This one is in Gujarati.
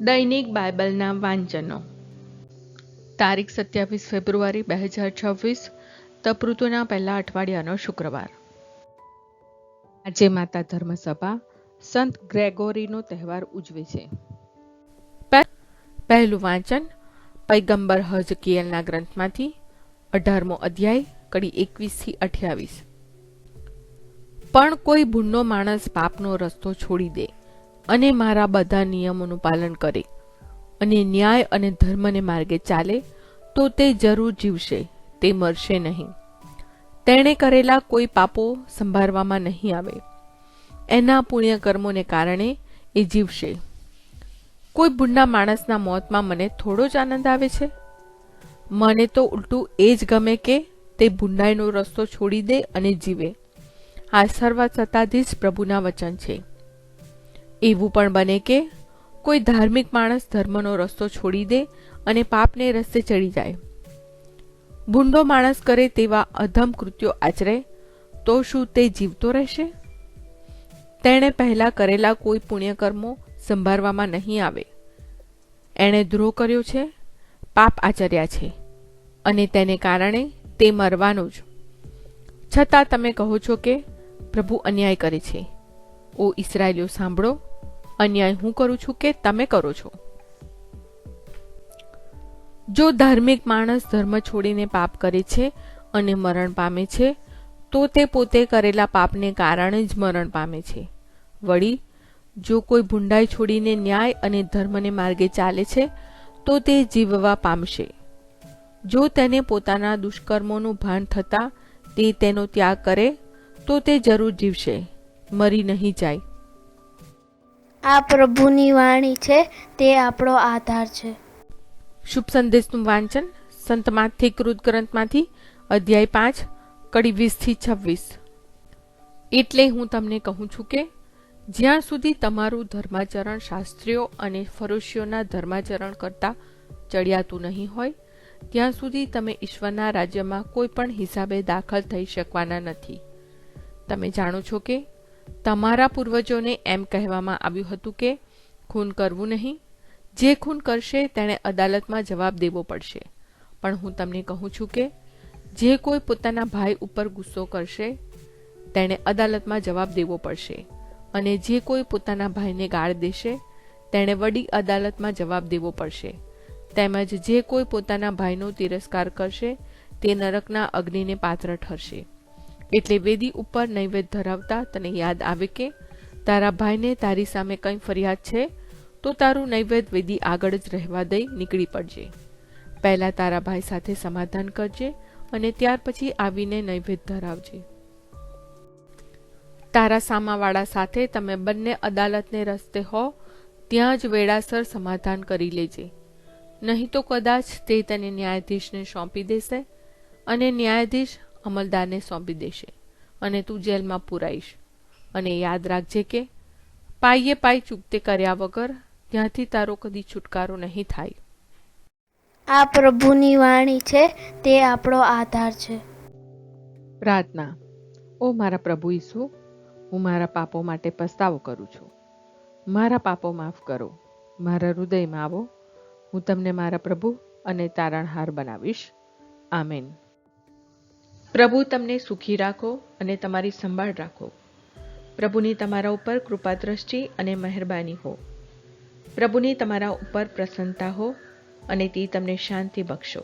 દૈનિક બાઇબલના વાંચનો. તારીખ 27 ફેબ્રુઆરી 2026, તપૃતુના પહેલા અઠવાડિયાનો શુક્રવાર. આજે માતા ધર્મસભા સંત ગ્રેગોરીનો તહેવાર ઉજવે છે. પહેલું વાંચન પૈગંબર હજકિયલના ગ્રંથમાંથી 18મો અધ્યાય કડી 21 થી 28. પણ કોઈ ભૂંડો માણસ પાપનો રસ્તો છોડી દે અને મારા બધા નિયમોનું પાલન કરે અને ન્યાય અને ધર્મને માર્ગે ચાલે તો તે જરૂર જીવશે, તે મરશે નહીં. તેણે કરેલા કોઈ પાપો સંભાળવામાં નહીં આવે. એના પુણ્ય કર્મોને કારણે એ જીવશે. કોઈ ભૂંડા માણસના મોતમાં મને થોડો જ આનંદ આવે છે? મને તો ઉલટું એ જ ગમે કે તે ભૂંડાઈનો રસ્તો છોડી દે અને જીવે. આ સર્વસત્તાધીશ પ્રભુના વચન છે. એવું પણ બને કે કોઈ ધાર્મિક માણસ ધર્મનો રસ્તો છોડી દે અને પાપને રસ્તે ચડી જાય. ભૂંડો માણસ કરે તેવા અધમ કૃત્યો આચરે તો શું તે જીવતો રહેશે? તેણે પહેલા કરેલા કોઈ પુણ્યકર્મો સંભાળવામાં નહીં આવે. એણે દ્રોહ કર્યો છે, પાપ આચર્યા છે અને તેને કારણે તે મરવાનો જ. છતાં તમે કહો છો કે પ્રભુ અન્યાય કરે છે. ઓ ઇસ્રાએલીઓ, સાંભળો, અન્યાય હું કરું છું કે તમે કરો છો? જો ધાર્મિક માણસ ધર્મ છોડીને પાપ કરે છે અને મરણ પામે છે તો તે પોતે કરેલા પાપને કારણે જ મરણ પામે છે. વળી જો કોઈ ભૂંડાઈ છોડીને ન્યાય અને ધર્મને માર્ગે ચાલે છે તો તે જીવવા પામશે. જો તેને પોતાના દુષ્કર્મોનું ભાન થતાં તે તેનો ત્યાગ કરે તો તે જરૂર જીવશે, મરી નહીં જાય. આ પ્રભુની વાણી છે, તે આપણો આધાર છે. શુભ સંદેશનું વાંચન સંત માથી કૃત ગ્રંથમાંથી અધ્યાય 5 કડી 20 થી 26. એટલે હું તમને કહું છું કે જ્યાં સુધી તમારું ધર્માચરણ શાસ્ત્રીઓ અને ફરોશીઓના ધર્માચરણ કરતા ચડિયાતું નહીં હોય ત્યાં સુધી તમે ઈશ્વરના રાજ્યમાં કોઈ પણ હિસાબે દાખલ થઈ શકવાના નથી. તમે જાણો છો કે તમારા પૂર્વજોને એમ કહેવામાં આવ્યું હતું કે ખૂન કરવું નહીં. જે ખૂન કરશે તેણે અદાલતમાં જવાબ દેવો પડશે. પણ હું તમને કહું છું કે જે કોઈ પોતાના ભાઈ ઉપર ગુસ્સો કરશે તેણે અદાલતમાં જવાબ દેવો પડશે, અને જે કોઈ પોતાના ભાઈને ગાળ દેશે તેણે વડી અદાલતમાં જવાબ દેવો પડશે. તેમજ જે કોઈ પોતાના ભાઈનો તિરસ્કાર કરશે તે નરકના અગ્નિને પાત્ર ઠરશે. એટલે વેદી ઉપર નૈવેદ્ય ધરાવતા તને યાદ આવે કે તારા ભાઈને તારી સામે કંઈ ફરિયાદ છે તો તારું નૈવેદ્ય વેદી આગળ જ રહેવા દઈ નીકળી પડજે. પહેલા તારા ભાઈ સાથે સમાધાન કરજે અને ત્યાર પછી આવીને નૈવેદ્ય ધરાવજે. તારા સામાવાળા સાથે તમે બંને અદાલતને રસ્તે હો ત્યાં જ વેળાસર સમાધાન કરી લેજે. નહીં તો કદાચ તે તને ન્યાયાધીશને સોંપી દેશે અને ન્યાયાધીશ અમલદારને સોંપી દેશે અને તું જેલમાં પુરાઈશ. અને યાદ રાખજે કે પાઈએ પાઈ ચૂકતે કર્યા વગર ત્યાંથી તારો કદી છુટકારો નહીં થાય. આ પ્રભુની વાણી છે, તે આપણો આધાર છે. પ્રાર્થના. ઓ મારા પ્રભુ ઈસુ, હું મારા પાપો માટે પસ્તાવો કરું છું. મારા પાપો માફ કરો. મારા હૃદયમાં આવો. હું તમને મારા પ્રભુ અને તારણહાર બનાવીશ. આમેન. પ્રભુ તમને સુખી રાખો અને તમારી સંભાળ રાખો. પ્રભુની તમારા ઉપર કૃપા દ્રષ્ટિ અને મહેરબાની હો. પ્રભુની તમારા ઉપર પ્રસન્નતા હો અને તે તમને શાંતિ બક્ષો.